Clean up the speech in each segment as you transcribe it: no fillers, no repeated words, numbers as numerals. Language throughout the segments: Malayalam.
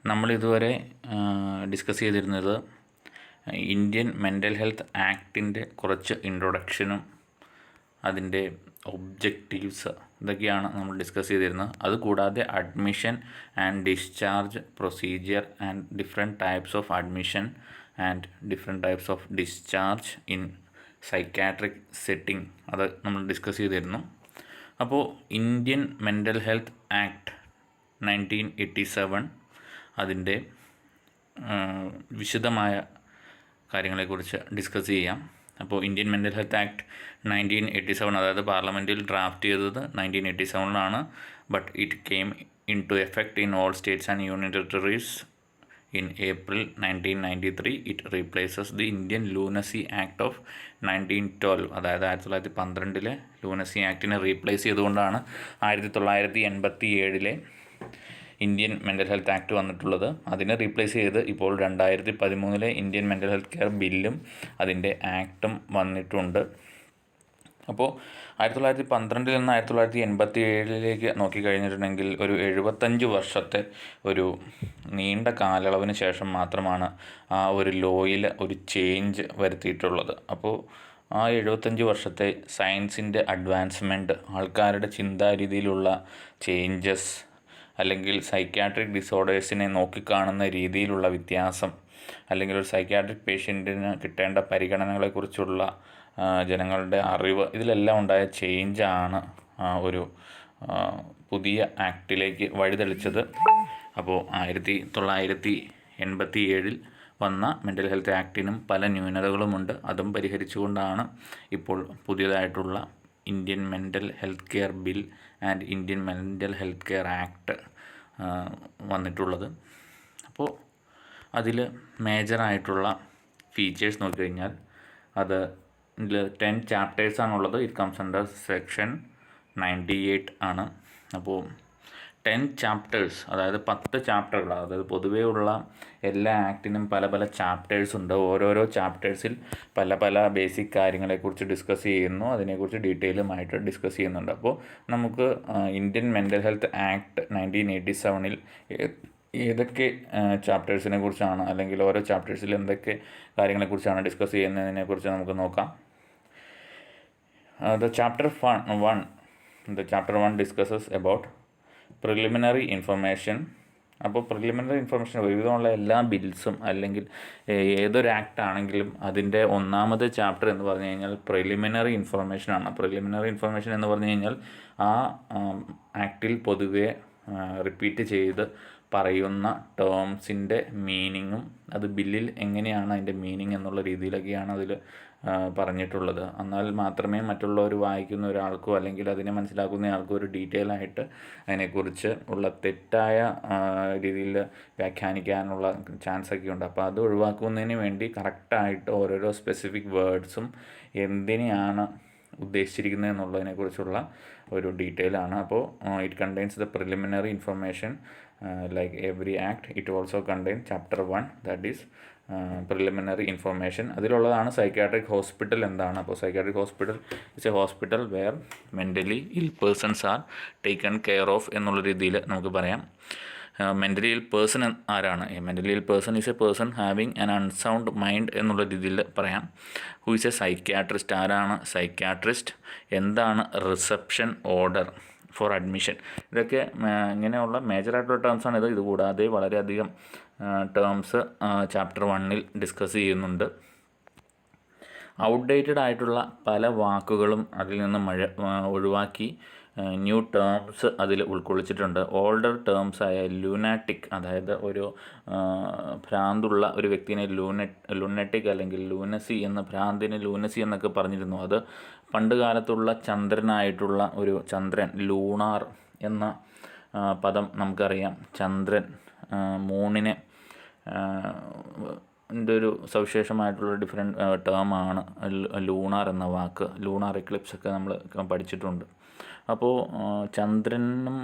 നമ്മളിതുവരെ ഡിസ്കസ് ചെയ്തിരുന്നത് ഇന്ത്യൻ മെൻ്റൽ ഹെൽത്ത് ആക്ടിൻ്റെ കുറച്ച് ഇൻട്രൊഡക്ഷനും അതിൻ്റെ ഒബ്ജക്റ്റീവ്സ് ഇതൊക്കെയാണ് നമ്മൾ ഡിസ്കസ് ചെയ്തിരുന്നത്. അതുകൂടാതെ admission and discharge procedure and different types of admission and different types of discharge in psychiatric setting അത് നമ്മൾ ഡിസ്കസ് ചെയ്തിരുന്നു. അപ്പോൾ ഇന്ത്യൻ മെൻ്റൽ ഹെൽത്ത് ആക്ട് 1987 അതിൻ്റെ വിശദമായ കാര്യങ്ങളെക്കുറിച്ച് ഡിസ്കസ് ചെയ്യാം. അപ്പോൾ ഇന്ത്യൻ മെൻ്റൽ ഹെൽത്ത് ആക്ട് 1987 അതായത് പാർലമെൻറ്റിൽ ഡ്രാഫ്റ്റ് ചെയ്തത് 1987 but it came into effect in all states and union territories in April 1993. It replaces the Indian lunacy act of 1912 അതായത് 1912 ലൂനസി ആക്ടിനെ റീപ്ലേസ് ചെയ്തുകൊണ്ടാണ് 1987 ഇന്ത്യൻ മെൻ്റൽ ഹെൽത്ത് ആക്ട് വന്നിട്ടുള്ളത്. അതിനെ റീപ്ലേസ് ചെയ്ത് ഇപ്പോൾ 2013 ഇന്ത്യൻ മെൻ്റൽ ഹെൽത്ത് കെയർ ബില്ലും അതിൻ്റെ ആക്ടും വന്നിട്ടുണ്ട്. അപ്പോൾ 1912 നിന്ന് 1987 നോക്കിക്കഴിഞ്ഞിട്ടുണ്ടെങ്കിൽ ഒരു 75 വർഷത്തെ ഒരു നീണ്ട കാലയളവിന് ശേഷം മാത്രമാണ് ആ ഒരു ലോയിൽ ഒരു ചേഞ്ച് വരുത്തിയിട്ടുള്ളത്. അപ്പോൾ ആ 75 വർഷത്തെ സയൻസിൻ്റെ അഡ്വാൻസ്മെൻറ്റ്, ആൾക്കാരുടെ ചിന്താരീതിയിലുള്ള ചേഞ്ചസ്, അല്ലെങ്കിൽ സൈക്യാട്രിക് ഡിസോർഡേഴ്സിനെ നോക്കിക്കാണുന്ന രീതിയിലുള്ള വ്യത്യാസം, അല്ലെങ്കിൽ ഒരു സൈക്യാട്രിക് പേഷ്യൻറ്റിന് കിട്ടേണ്ട പരിഗണനകളെക്കുറിച്ചുള്ള ജനങ്ങളുടെ അറിവ്, ഇതിലെല്ലാം ഉണ്ടായ ചേഞ്ചാണ് ഒരു പുതിയ ആക്ടിലേക്ക് വഴിതെളിച്ചത്. അപ്പോൾ 1987 വന്ന മെൻ്റൽ ഹെൽത്ത് ആക്ടിനും പല ന്യൂനതകളുമുണ്ട്. അതും പരിഹരിച്ചുകൊണ്ടാണ് ഇപ്പോൾ പുതിയതായിട്ടുള്ള Indian mental health care bill and Indian mental health care act വന്നിട്ടുള്ളത്. അപ്പോൾ അതിൽ മേജറായിട്ടുള്ള ഫീച്ചേഴ്സ് നോക്കിക്കഴിഞ്ഞാൽ അത് 10 ചാപ്റ്റേഴ്സാണുള്ളത്. ഇറ്റ് കംസ് അണ്ടർ സെക്ഷൻ 98 ആണ്. അപ്പോൾ 10 ചാപ്റ്റേഴ്സ് അതായത് 10 ചാപ്റ്ററുകൾ, അതായത് പൊതുവേ ഉള്ള എല്ലാ ആക്ടിനും പല പല ചാപ്റ്റേഴ്സ് ഉണ്ട്. ഓരോരോ ചാപ്റ്റേഴ്സിൽ പല പല ബേസിക് കാര്യങ്ങളെക്കുറിച്ച് ഡിസ്കസ് ചെയ്യുന്നു, അതിനെക്കുറിച്ച് ഡീറ്റെയിലുമായിട്ട് ഡിസ്കസ് ചെയ്യുന്നുണ്ട്. അപ്പോൾ നമുക്ക് ഇന്ത്യൻ മെൻ്റൽ ഹെൽത്ത് ആക്ട് 1987 ഏതൊക്കെ ചാപ്റ്റേഴ്സിനെ കുറിച്ചാണ്, അല്ലെങ്കിൽ ഓരോ ചാപ്റ്റേഴ്സിൽ എന്തൊക്കെ കാര്യങ്ങളെക്കുറിച്ചാണ് ഡിസ്കസ് ചെയ്യുന്നതിനെക്കുറിച്ച് നമുക്ക് നോക്കാം. Chapter 1 discusses about preliminary information. അപ്പോൾ പ്രിലിമിനറി ഇൻഫർമേഷൻ ഒരുവിധമുള്ള എല്ലാ ബിൽസും അല്ലെങ്കിൽ ഏതൊരു ആക്ട് ആണെങ്കിലും അതിൻ്റെ ഒന്നാമത്തെ ചാപ്റ്റർ എന്ന് പറഞ്ഞു കഴിഞ്ഞാൽ പ്രിലിമിനറി ഇൻഫർമേഷനാണ്. പ്രിലിമിനറി ഇൻഫർമേഷൻ എന്ന് പറഞ്ഞു കഴിഞ്ഞാൽ ആ ആക്ടിൽ പൊതുവെ റിപ്പീറ്റ് ചെയ്ത് പറയുന്ന ടേംസിൻ്റെ മീനിങ്ങും അത് ബില്ലിൽ എങ്ങനെയാണ് അതിൻ്റെ മീനിങ് എന്നുള്ള രീതിയിലൊക്കെയാണ് അതിൽ പറഞ്ഞിട്ടുള്ളത്. എന്നാൽ മാത്രമേ മറ്റുള്ളവർ വായിക്കുന്ന ഒരാൾക്കോ അല്ലെങ്കിൽ അതിനെ മനസ്സിലാക്കുന്ന ആൾക്കോ ഒരു ഡീറ്റെയിൽ ആയിട്ട് അതിനെക്കുറിച്ച് ഉള്ള തെറ്റായ രീതിയിൽ വ്യാഖ്യാനിക്കാനുള്ള ചാൻസ് ഒക്കെ ഉണ്ട്. അപ്പോൾ അത് ഒഴിവാക്കുന്നതിന് വേണ്ടി കറക്റ്റായിട്ട് ഓരോരോ സ്പെസിഫിക് വേർഡ്സും എന്തിനെയാണ് ഉദ്ദേശിച്ചിരിക്കുന്നത് എന്നുള്ളതിനെക്കുറിച്ചുള്ള ഒരു ഡീറ്റെയിലാണ്. അപ്പോൾ it contains the preliminary information like every act. It also contain chapter 1 that is preliminary information. അതിലുള്ളതാണ് സൈക്യാട്രിക് ഹോസ്പിറ്റൽ എന്താണ്. അപ്പോൾ psychiatric hospital it's a hospital where mentally ill persons are taken care of എന്നുള്ള രീതിയിൽ നമുക്ക് പറയാം. മെൻ്റലി ഇൽ പേഴ്സൺ ആരാണ്? Mentally ill person is A person having an unsound mind എന്നുള്ള രീതിയിൽ പറയാം. Who is A psychiatrist? ആരാണ് സൈക്യാട്രിസ്റ്റ്? എന്താണ് റിസപ്ഷൻ ഓർഡർ ഫോർ അഡ്മിഷൻ? ഇതൊക്കെ ഇങ്ങനെയുള്ള മേജറായിട്ടുള്ള ടേംസാണ് ഇത്. ഇതുകൂടാതെ വളരെയധികം ടേംസ് ചാപ്റ്റർ 1 ഡിസ്കസ് ചെയ്യുന്നുണ്ട്. ഔട്ട്ഡേറ്റഡ് ആയിട്ടുള്ള പല വാക്കുകളും അതിൽ നിന്ന് ഒഴിവാക്കി ന്യൂ ടേംസ് അതിൽ ഉൾക്കൊള്ളിച്ചിട്ടുണ്ട്. ഓൾഡർ ടേംസ് ആയ ലൂനാറ്റിക്, അതായത് ഒരു ഭ്രാന്തുള്ള ഒരു വ്യക്തിനെ ലുനറ്റിക് അല്ലെങ്കിൽ ലൂനസി എന്ന ഭ്രാന്തിന് ലൂനസി എന്നൊക്കെ പറഞ്ഞിരുന്നു. അത് പണ്ട് കാലത്തുള്ള ചന്ദ്രനായിട്ടുള്ള ഒരു ചന്ദ്രൻ, ലൂണാർ എന്ന പദം നമുക്കറിയാം. ചന്ദ്രൻ, മൂണിനെ ഒരു സവിശേഷമായിട്ടുള്ള ഡിഫറെൻറ്റ് ടേമാണ് ലൂണാർ എന്ന വാക്ക്. ലൂണാർ എക്ലിപ്സ് ഒക്കെ നമ്മൾ പഠിച്ചിട്ടുണ്ട്. അപ്പോൾ ചന്ദ്രനും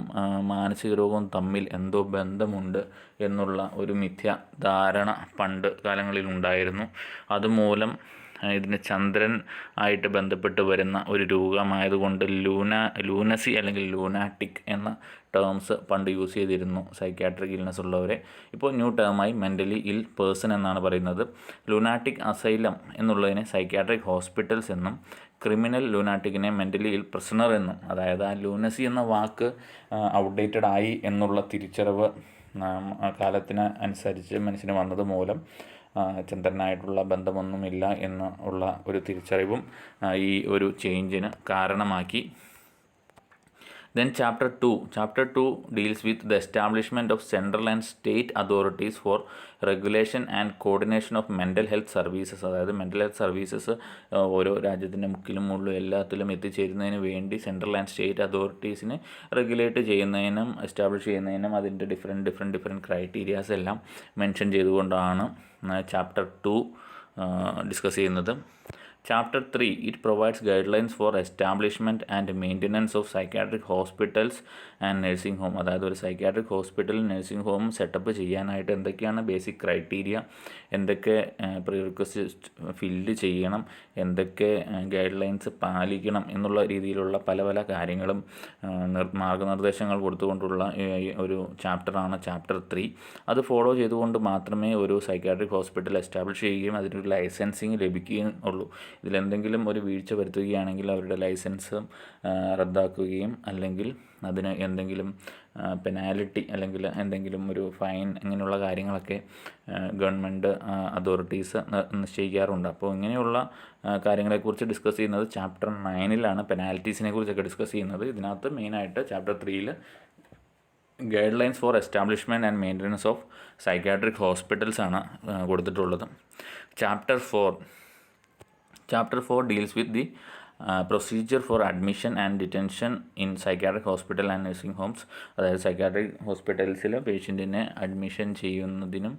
മാനസിക രോഗവും തമ്മിൽ എന്തോ ബന്ധമുണ്ട് എന്നുള്ള ഒരു മിഥ്യ ധാരണ പണ്ട് കാലങ്ങളിലുണ്ടായിരുന്നു. അതുമൂലം ഇതിന് ചന്ദ്രൻ ആയിട്ട് ബന്ധപ്പെട്ട് വരുന്ന ഒരു രോഗമായതുകൊണ്ട് ലൂനസി അല്ലെങ്കിൽ ലൂനാറ്റിക് എന്ന ടേംസ് പണ്ട് യൂസ് ചെയ്തിരുന്നു സൈക്യാട്രിക് ഇൽനെസ് ഉള്ളവരെ. ഇപ്പോൾ ന്യൂ ടേമായി മെൻ്റലി ഇൽ പേഴ്സൺ എന്നാണ് പറയുന്നത്. ലൂനാറ്റിക് അസൈലം എന്നുള്ളതിനെ സൈക്യാട്രിക് ഹോസ്പിറ്റൽസ് എന്നും ക്രിമിനൽ ലൂനാറ്റിക്കിനെ മെൻ്റലി ഇൽ പ്രിസണർ എന്നും, അതായത് ആ ലൂനസി എന്ന വാക്ക് ഔട്ട്ഡേറ്റഡ് ആയി എന്നുള്ള തിരിച്ചറിവ് കാലത്തിന് അനുസരിച്ച് മനുഷ്യന് വന്നത് മൂലം ചന്ദ്രനായിട്ടുള്ള ബന്ധമൊന്നുമില്ല എന്ന് ഉള്ള ഒരു തിരിച്ചറിവും ഈ ഒരു ചേഞ്ചിന് കാരണമാക്കി. Then chapter 2 deals with the establishment of central and state authorities for regulation and coordination of mental health services. അതായത് മെൻ്റൽ ഹെൽത്ത് സർവീസസ് ഓരോ രാജ്യത്തിൻ്റെ മുക്കിലും മുള്ളും എല്ലാത്തിലും എത്തിച്ചേരുന്നതിന് വേണ്ടി സെൻട്രൽ ആൻഡ് സ്റ്റേറ്റ് അതോറിറ്റീസിനെ റെഗുലേറ്റ് ചെയ്യുന്നതിനും എസ്റ്റാബ്ലിഷ് ചെയ്യുന്നതിനും അതിൻ്റെ ഡിഫറെൻറ്റ് ക്രൈറ്റീരിയാസ് എല്ലാം മെൻഷൻ ചെയ്തുകൊണ്ടാണ് ചാപ്റ്റർ 2 ഡിസ്കസ് ചെയ്യുന്നത്. Chapter 3 it provides guidelines for establishment and maintenance of psychiatric hospitals and nursing home. അതായത് ഒരു സൈക്യാട്രിക് ഹോസ്പിറ്റലും നഴ്സിംഗ് ഹോമും സെറ്റപ്പ് ചെയ്യാനായിട്ട് എന്തൊക്കെയാണ് ബേസിക് ക്രൈറ്റീരിയ, എന്തൊക്കെ പ്രീറിക്വസിറ്റ് ഫില്ല് ചെയ്യണം, എന്തൊക്കെ ഗൈഡ് ലൈൻസ് പാലിക്കണം എന്നുള്ള രീതിയിലുള്ള പല കാര്യങ്ങളും മാർഗനിർദ്ദേശങ്ങൾ കൊടുത്തുകൊണ്ടുള്ള ഒരു ചാപ്റ്ററാണ് ചാപ്റ്റർ 3. അത് ഫോളോ ചെയ്തുകൊണ്ട് മാത്രമേ ഒരു സൈക്യാട്രിക് ഹോസ്പിറ്റൽ എസ്റ്റാബ്ലിഷ് ചെയ്യുകയും അതിനൊരു ലൈസൻസിങ് ലഭിക്കുകയും ഉള്ളൂ. ഇതിലെന്തെങ്കിലും ഒരു വീഴ്ച വരുത്തുകയാണെങ്കിൽ അവരുടെ ലൈസൻസ് റദ്ദാക്കുകയും അല്ലെങ്കിൽ അതിന് എന്തെങ്കിലും പെനാലിറ്റി അല്ലെങ്കിൽ എന്തെങ്കിലും ഒരു ഫൈൻ ഇങ്ങനെയുള്ള കാര്യങ്ങളൊക്കെ ഗവൺമെൻറ് അതോറിറ്റീസ് നിശ്ചയിക്കാറുണ്ട്. അപ്പോൾ ഇങ്ങനെയുള്ള കാര്യങ്ങളെക്കുറിച്ച് ഡിസ്കസ് ചെയ്യുന്നത് ചാപ്റ്റർ 9 പെനാൽറ്റീസിനെ കുറിച്ചൊക്കെ ഡിസ്കസ് ചെയ്യുന്നത്. ഇതിനകത്ത് മെയിനായിട്ട് chapter 3 guidelines for establishment and maintenance of psychiatric hospitals ആണ് കൊടുത്തിട്ടുള്ളത്. Chapter 4 deals with the procedure for admission and detention in psychiatric hospital and nursing homes. അതായത് സൈക്യാട്രിക് ഹോസ്പിറ്റൽസിൽ പേഷ്യൻറ്റിനെ അഡ്മിഷൻ ചെയ്യുന്നതിനും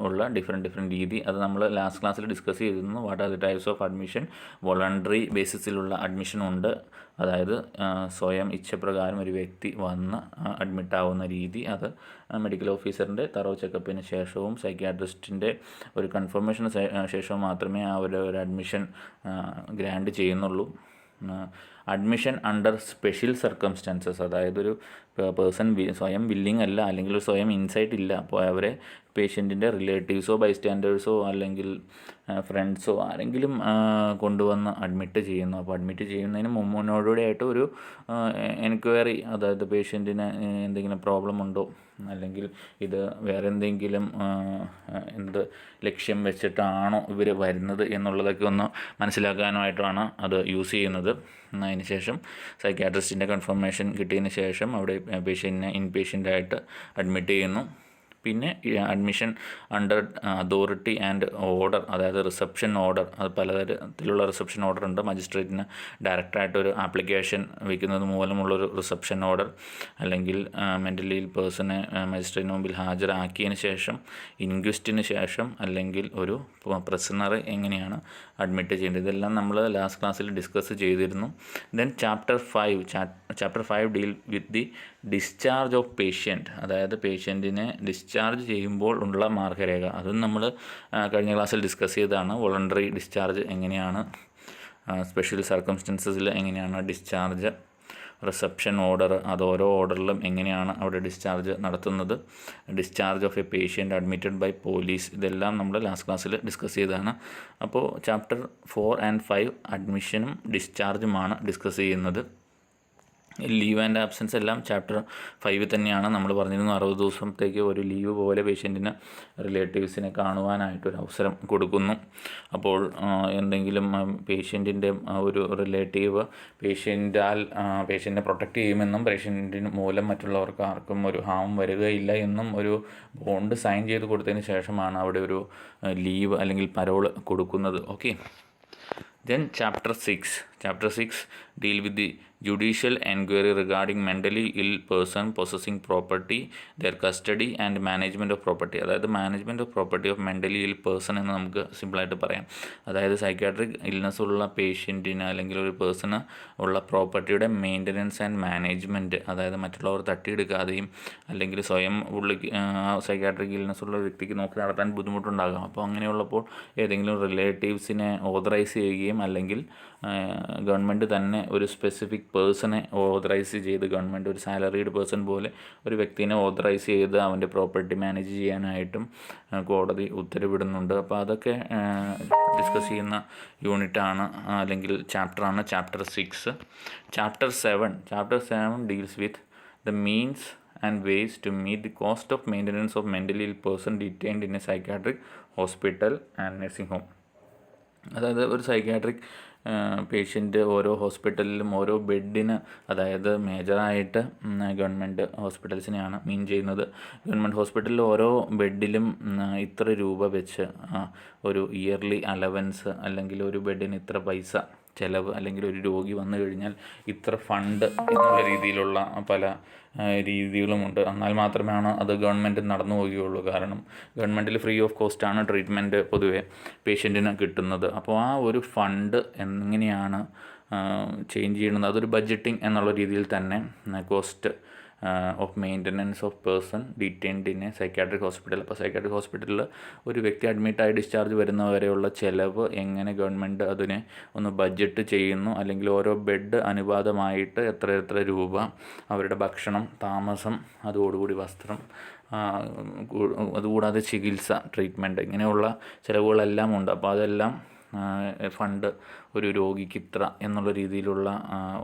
ഉള്ള ഡിഫറെൻറ്റ് രീതി. അത് നമ്മൾ ലാസ്റ്റ് ക്ലാസ്സിൽ ഡിസ്കസ് ചെയ്തിരുന്നു. What are the types of admission. Voluntary ബേസിസിലുള്ള അഡ്മിഷനുണ്ട്, അതായത് സ്വയം ഇച്ഛപ്രകാരം ഒരു വ്യക്തി വന്ന് അഡ്മിറ്റാവുന്ന രീതി. അത് മെഡിക്കൽ ഓഫീസറിൻ്റെ തറവ് ചെക്കപ്പിന് ശേഷവും സൈക്യാട്രിസ്റ്റിൻ്റെ ഒരു കൺഫർമേഷന് ശേഷവും മാത്രമേ ആ ഒരു അഡ്മിഷൻ ഗ്രാൻഡ് ചെയ്യുന്നുള്ളൂ. അഡ്മിഷൻ അണ്ടർ സ്പെഷ്യൽ സർക്കംസ്റ്റാൻസസ്, അതായത് ഒരു പേഴ്സൺ സ്വയം വില്ലിങ് അല്ല അല്ലെങ്കിൽ സ്വയം ഇൻസൈറ്റ് ഇല്ല, അപ്പോൾ അവരെ പേഷ്യൻറ്റിൻ്റെ റിലേറ്റീവ്സോ ബൈസ്റ്റാൻഡേഴ്സോ അല്ലെങ്കിൽ ഫ്രണ്ട്സോ ആരെങ്കിലും കൊണ്ടുവന്ന് അഡ്മിറ്റ് ചെയ്യുന്നു. അപ്പോൾ അഡ്മിറ്റ് ചെയ്യുന്നതിന് മുന്നോടിയായിട്ട് ഒരു എൻക്വയറി, അതായത് പേഷ്യൻറ്റിന് എന്തെങ്കിലും പ്രോബ്ലം ഉണ്ടോ അല്ലെങ്കിൽ ഇത് വേറെ എന്തെങ്കിലും എന്ത് ലക്ഷ്യം വെച്ചിട്ടാണോ ഇവർ വരുന്നത് എന്നുള്ളതൊക്കെ ഒന്ന് മനസ്സിലാക്കാനായിട്ടാണ് അത് യൂസ് ചെയ്യുന്നത്. അതിന് ശേഷം സൈക്യാട്രിസ്റ്റിൻ്റെ കൺഫർമേഷൻ കിട്ടിയതിന് ശേഷം അവിടെ പേഷ്യൻറ്റിനെ ഇൻപേഷ്യൻ്റായിട്ട് അഡ്മിറ്റ് ചെയ്യുന്നു. പിന്നെ admission under authority and order, അതായത് റിസപ്ഷൻ ഓർഡർ. അത് പലതരത്തിലുള്ള റിസപ്ഷൻ ഓർഡർ ഉണ്ട്. മജിസ്ട്രേറ്റിന് ഡയറക്റ്റായിട്ട് ഒരു ആപ്ലിക്കേഷൻ വയ്ക്കുന്നത് മൂലമുള്ളൊരു റിസപ്ഷൻ ഓർഡർ, അല്ലെങ്കിൽ മെൻ്റലി ഇൽ പേഴ്സണെ മജിസ്ട്രേറ്റിന് മുമ്പിൽ ഹാജരാക്കിയതിന് ശേഷം ഇൻക്വസ്റ്റിന് ശേഷം അല്ലെങ്കിൽ ഒരു പ്രിസണറെ എങ്ങനെയാണ് അഡ്മിറ്റ് ചെയ്യേണ്ടത്. ഇതെല്ലാം നമ്മൾ ലാസ്റ്റ് ക്ലാസ്സിൽ ഡിസ്കസ് ചെയ്തിരുന്നു. Then chapter 5 deal with the discharge of patient, അതായത് പേഷ്യൻറ്റിനെ ഡിസ്ചാർജ് ചെയ്യുമ്പോൾ ഉള്ള മാർഗ്ഗരേഖ. അതും നമ്മൾ കഴിഞ്ഞ ക്ലാസ്സിൽ ഡിസ്കസ് ചെയ്തതാണ്. വോളണ്ടറി ഡിസ്ചാർജ് എങ്ങനെയാണ്, സ്പെഷ്യൽ സർക്കംസ്റ്റൻസസിൽ എങ്ങനെയാണ് ഡിസ്ചാർജ്, റിസപ്ഷൻ ഓർഡർ, അത് ഓരോ ഓർഡറിലും എങ്ങനെയാണ് അവിടെ ഡിസ്ചാർജ് നടത്തുന്നത്, discharge of a patient admitted by police, ഇതെല്ലാം നമ്മൾ ലാസ്റ്റ് ക്ലാസ്സിൽ ഡിസ്കസ് ചെയ്തതാണ്. അപ്പോൾ ചാപ്റ്റർ 4 and 5 അഡ്മിഷനും ഡിസ്ചാർജുമാണ് ഡിസ്കസ് ചെയ്യുന്നത്. ലീവ് ആൻഡ് ആബ്സെൻസ് എല്ലാം ചാപ്റ്റർ 5 തന്നെയാണ്. നമ്മൾ പറഞ്ഞിരുന്നു 60 ദിവസത്തേക്ക് ഒരു ലീവ് പോലെ പേഷ്യൻറ്റിന് റിലേറ്റീവ്സിനെ കാണുവാനായിട്ടൊരു അവസരം കൊടുക്കുന്നു. അപ്പോൾ എന്തെങ്കിലും പേഷ്യൻറ്റിൻ്റെ ഒരു റിലേറ്റീവ് പേഷ്യൻറ്റിനെ പ്രൊട്ടക്റ്റ് ചെയ്യുമെന്നും പേഷ്യൻറ്റിന് മൂലം മറ്റുള്ളവർക്ക് ആർക്കും ഒരു ഹാം വരികയില്ല എന്നും ഒരു ബോണ്ട് സൈൻ ചെയ്ത് കൊടുത്തതിന് ശേഷമാണ് അവിടെ ഒരു ലീവ് അല്ലെങ്കിൽ പരോൾ കൊടുക്കുന്നത്. Okay. Then chapter 6 Chapter 6 deal with the judicial enquiry regarding mentally ill person possessing property, their custody and management of property. അതായത് management of property of mentally ill person എന്ന് നമുക്ക് സിമ്പിളായിട്ട് പറയാം. അതായത് സൈക്കാട്രിക് ഇൽനെസ് ഉള്ള പേഷ്യൻറ്റിന് അല്ലെങ്കിൽ ഒരു പേഴ്സണ് ഉള്ള പ്രോപ്പർട്ടിയുടെ മെയിൻ്റനൻസ് ആൻഡ് മാനേജ്മെൻറ്റ്, അതായത് മറ്റുള്ളവർ തട്ടിയെടുക്കാതെയും അല്ലെങ്കിൽ സ്വയം ഉള്ളിക്ക് സൈക്കാട്രിക് ഇൽനെസ് ഉള്ള വ്യക്തിക്ക് നോക്കി നടത്താൻ ബുദ്ധിമുട്ടുണ്ടാകാം. അപ്പോൾ അങ്ങനെയുള്ളപ്പോൾ ഏതെങ്കിലും റിലേറ്റീവ്സിനെ ഓതറൈസ് ചെയ്യുകയും അല്ലെങ്കിൽ ഗവൺമെൻറ് തന്നെ ഒരു സ്പെസിഫിക് പേഴ്സണെ ഓതറൈസ് ചെയ്ത്, ഗവൺമെൻറ് ഒരു സാലറീഡ് പേഴ്സൺ പോലെ ഒരു വ്യക്തിനെ ഓതറൈസ് ചെയ്ത് അവൻ്റെ പ്രോപ്പർട്ടി മാനേജ് ചെയ്യാനായിട്ടും കോടതി ഉത്തരവിടുന്നുണ്ട്. അപ്പോൾ അതൊക്കെ ഡിസ്കസ് ചെയ്യുന്ന യൂണിറ്റാണ് അല്ലെങ്കിൽ ചാപ്റ്ററാണ് chapter 6. Chapter 7 deals with the means and ways to meet the cost of maintenance of mentally ill person detained in a psychiatric hospital and nursing home. അതായത് ഒരു സൈക്കാട്രിക് പേഷ്യൻ്റ് ഓരോ ഹോസ്പിറ്റലിലും ഓരോ ബെഡിന്, അതായത് മേജറായിട്ട് ഗവൺമെൻറ് ഹോസ്പിറ്റൽസിനെയാണ് മീൻ ചെയ്യുന്നത്. ഗവൺമെൻറ് ഹോസ്പിറ്റലിൽ ഓരോ ബെഡിലും ഇത്ര രൂപ വെച്ച് ഒരു ഇയർലി അലവൻസ് അല്ലെങ്കിൽ ഒരു ബെഡിന് ഇത്ര പൈസ ചിലവ്, അല്ലെങ്കിൽ ഒരു രോഗി വന്നു കഴിഞ്ഞാൽ ഇത്ര ഫണ്ട് എന്നുള്ള രീതിയിലുള്ള പല രീതികളുമുണ്ട്. എന്നാൽ മാത്രമാണ് അത് ഗവൺമെൻറ് നടന്നു പോവുകയുള്ളൂ. കാരണം ഗവൺമെൻറ്റിൽ ഫ്രീ ഓഫ് കോസ്റ്റാണ് ട്രീറ്റ്മെൻറ്റ് പൊതുവെ പേഷ്യൻറ്റിന് കിട്ടുന്നത്. അപ്പോൾ ആ ഒരു ഫണ്ട് എങ്ങനെയാണ് ചേഞ്ച് ചെയ്യുന്നത്, അതൊരു ബഡ്ജറ്റിംഗ് എന്നുള്ള രീതിയിൽ തന്നെ cost of maintenance of person detained in a psychiatric hospital. അപ്പോൾ സൈക്കാട്രിക് ഹോസ്പിറ്റലിൽ ഒരു വ്യക്തി അഡ്മിറ്റായി ഡിസ്ചാർജ് വരുന്നവരെയുള്ള ചിലവ് എങ്ങനെ ഗവൺമെൻറ് അതിനെ ഒന്ന് ബഡ്ജറ്റ് ചെയ്യുന്നു, അല്ലെങ്കിൽ ഓരോ ബെഡ് അനുപാതമായിട്ട് എത്ര രൂപ, അവരുടെ ഭക്ഷണം, താമസം, അതോടുകൂടി വസ്ത്രം, അതുകൂടാതെ ചികിത്സ, ട്രീറ്റ്മെൻറ്റ്, ഇങ്ങനെയുള്ള ചിലവുകളെല്ലാം ഉണ്ട്. അപ്പോൾ അതെല്ലാം ഫണ്ട് ഒരു രോഗിക്ക് ഇത്ര എന്നുള്ള രീതിയിലുള്ള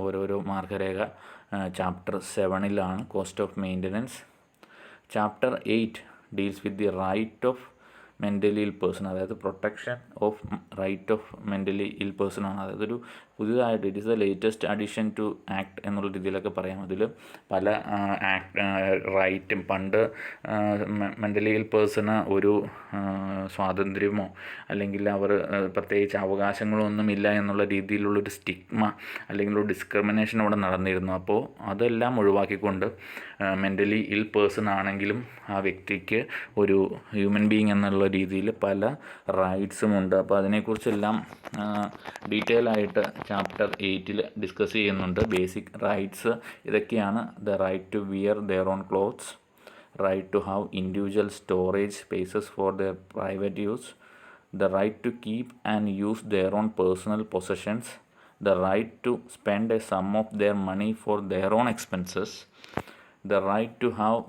ഓരോരോ മാർഗരേഖ chapter 7 cost of maintenance. Chapter 8 deals with the right of mentally ill person, അതായത് protection of right of mentally ill person ആണ്. അതായത് ഒരു പുതിയതായിട്ട് it is the latest addition to act എന്നുള്ള രീതിയിലൊക്കെ പറയാം. അതിൽ പല റൈറ്റും, പണ്ട് മെൻ്റലി ഇൽ പേഴ്സണ് ഒരു സ്വാതന്ത്ര്യമോ അല്ലെങ്കിൽ അവർ പ്രത്യേകിച്ച് അവകാശങ്ങളോ ഒന്നുമില്ല എന്നുള്ള രീതിയിലുള്ളൊരു സ്റ്റിഗ്മ അല്ലെങ്കിൽ ഒരു ഡിസ്ക്രിമിനേഷൻ അവിടെ നടന്നിരുന്നു. അപ്പോൾ അതെല്ലാം ഒഴിവാക്കിക്കൊണ്ട് മെൻ്റലി ഇൽ പേഴ്സൺ ആണെങ്കിലും ആ വ്യക്തിക്ക് ഒരു ഹ്യൂമൻ ബീയിങ് എന്നുള്ള രീതിയിൽ പല റൈറ്റ്സും ഉണ്ട്. അപ്പോൾ അതിനെക്കുറിച്ചെല്ലാം ഡീറ്റെയിൽ ആയിട്ട് ചാപ്റ്റർ 8 ഡിസ്കസ് ചെയ്യുന്നുണ്ട്. ബേസിക് റൈറ്റ്സ് ഇതൊക്കെയാണ്: the right to wear their own clothes, right to have individual storage spaces for their private use, the right to keep and use their own personal possessions, the right to spend a sum of their money for their own expenses, the right to have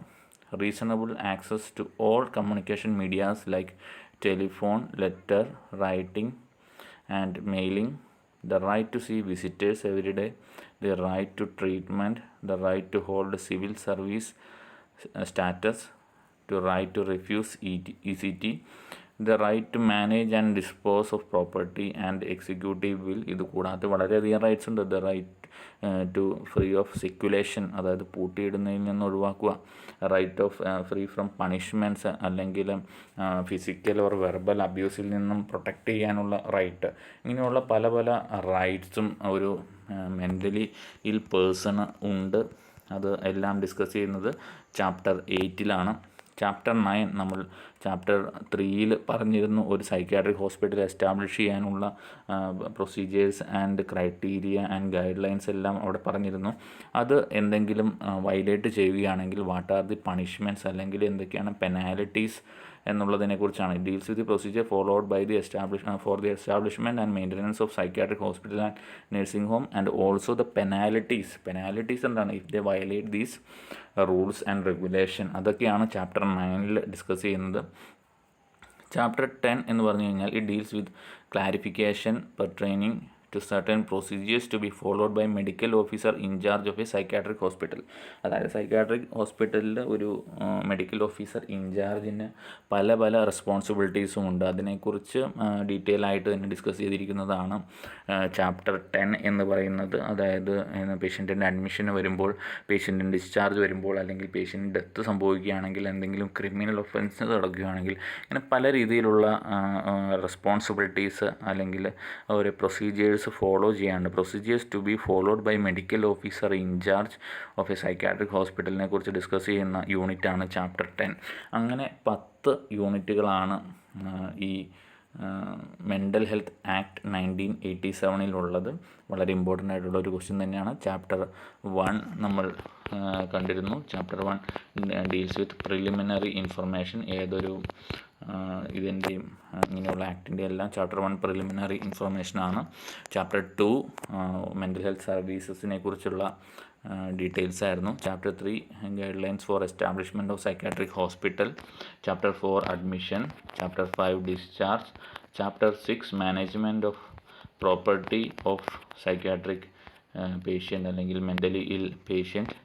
reasonable access to all communication medias like telephone, letter, writing and mailing, the right to see visitors every day, the right to treatment, the right to hold civil service status, to right to refuse ECT, the right to manage and dispose of property and executive will. ഇത് കൂടാതെ വളരെയധികം റൈറ്റ്സ് ഉണ്ട്. The right to free of seclusion, അതായത് പൂട്ടിയിടുന്നതിൽ നിന്ന് ഒഴിവാക്കുക, right of free from punishments അല്ലെങ്കിൽ ഫിസിക്കൽ ഓർ വെർബൽ അബ്യൂസിൽ നിന്നും പ്രൊട്ടക്റ്റ് ചെയ്യാനുള്ള റൈറ്റ്. ഇങ്ങനെയുള്ള പല പല റൈറ്റ്സും ഒരു മെൻ്റലി ഇൽ പേഴ്സണ് ഉണ്ട്. അത് എല്ലാം ഡിസ്കസ് ചെയ്യുന്നത് ചാപ്റ്റർ 8 ചാപ്റ്റർ 9 നമ്മൾ ചാപ്റ്റർ 3 പറഞ്ഞിരുന്നു. ഒരു സൈക്യാട്രിക് ഹോസ്പിറ്റൽ എസ്റ്റാബ്ലിഷ് ചെയ്യാനുള്ള procedures and criteria and guide lines എല്ലാം അവിടെ പറഞ്ഞിരുന്നു. അത് എന്തെങ്കിലും വയലേറ്റ് ചെയ്യുകയാണെങ്കിൽ വാട്ട് ആർ ദി പണിഷ്മെൻറ്റ്സ്, അല്ലെങ്കിൽ എന്തൊക്കെയാണ് പെനാലിറ്റീസ് എന്നുള്ളതിനെക്കുറിച്ചാണ്. It deals with the procedure followed by the for the establishment and maintenance of psychiatric hospital and nursing home and also the penalties എന്താണ് if they violate these rules and regulation. അതൊക്കെയാണ് ചാപ്റ്റർ 9 ഡിസ്കസ് ചെയ്യുന്നത്. ചാപ്റ്റർ 10 എന്ന് പറഞ്ഞു കഴിഞ്ഞാൽ it deals with clarification pertaining to certain procedures to be followed by medical officer in charge of a psychiatric hospital. അതായത് സൈക്കാട്രിക് ഹോസ്പിറ്റലിൽ ഒരു മെഡിക്കൽ ഓഫീസർ ഇൻചാർജിന് പല പല റെസ്പോൺസിബിലിറ്റീസും ഉണ്ട്. അതിനെക്കുറിച്ച് ഡീറ്റെയിൽ ആയിട്ട് തന്നെ ഡിസ്കസ് ചെയ്തിരിക്കുന്നതാണ് ചാപ്റ്റർ 10 എന്ന് പറയുന്നത്. അതായത് പേഷ്യൻറ്റിൻ്റെ അഡ്മിഷന് വരുമ്പോൾ, പേഷ്യൻറ്റിന് ഡിസ്ചാർജ് വരുമ്പോൾ, അല്ലെങ്കിൽ പേഷ്യൻറ്റ് ഡെത്ത് സംഭവിക്കുകയാണെങ്കിൽ, എന്തെങ്കിലും ക്രിമിനൽ ഒഫൻസ് നടക്കുകയാണെങ്കിൽ, ഇങ്ങനെ പല രീതിയിലുള്ള റെസ്പോൺസിബിലിറ്റീസ് അല്ലെങ്കിൽ ഒരു പ്രൊസീജിയേഴ്സ് ഫോളോ ചെയ്യാണ്ട്, procedures to be followed by medical officer in charge of a psychiatric ഹോസ്പിറ്റലിനെ കുറിച്ച് ഡിസ്കസ് ചെയ്യുന്ന യൂണിറ്റാണ് ചാപ്റ്റർ 10. അങ്ങനെ 10 യൂണിറ്റുകളാണ് ഈ മെൻ്റൽ ഹെൽത്ത് ആക്ട് 1987 വളരെ ഇമ്പോർട്ടൻ്റ് ആയിട്ടുള്ള ഒരു ക്വസ്റ്റ്യൻ തന്നെയാണ്. ചാപ്റ്റർ 1 നമ്മൾ കണ്ടിരുന്നു. Chapter 1 deals with preliminary information. ഏതൊരു ഇതിൻ്റെയും ഇങ്ങനെയുള്ള ആക്ടിൻ്റെ എല്ലാം ചാപ്റ്റർ 1 പ്രിലിമിനറി ഇൻഫർമേഷനാണ്. ചാപ്റ്റർ 2 മെൻ്റൽ ഹെൽത്ത് സർവീസസിനെ കുറിച്ചുള്ള ഡീറ്റെയിൽസ് ആയിരുന്നു. Chapter 3 guidelines for establishment of psychiatric hospital. Chapter 4 admission. Chapter 5 discharge. Chapter 6 management of property of psychiatric patient അല്ലെങ്കിൽ mentally ill patient.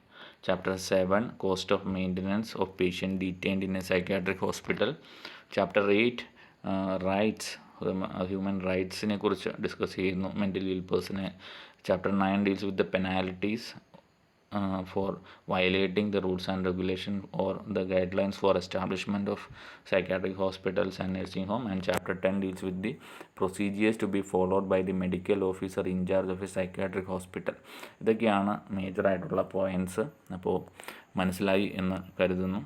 Chapter 7 cost of maintenance of patient detained in a psychiatric hospital. Chapter 8 rights, human റൈറ്റ്സിനെ കുറിച്ച് ഡിസ്കസ് ചെയ്യുന്നു മെൻ്റലി ഇൽ പേഴ്സണെ. Chapter 9 deals with the penalties for violating the rules and regulation or the guidelines for establishment of psychiatric hospitals and nursing home. And chapter 10 deals with the procedures to be followed by the medical officer in charge of a psychiatric hospital. ഇതൊക്കെയാണ് മേജറായിട്ടുള്ള പോയിൻറ്റ്സ്. അപ്പോൾ മനസ്സിലായി എന്ന് കരുതുന്നു.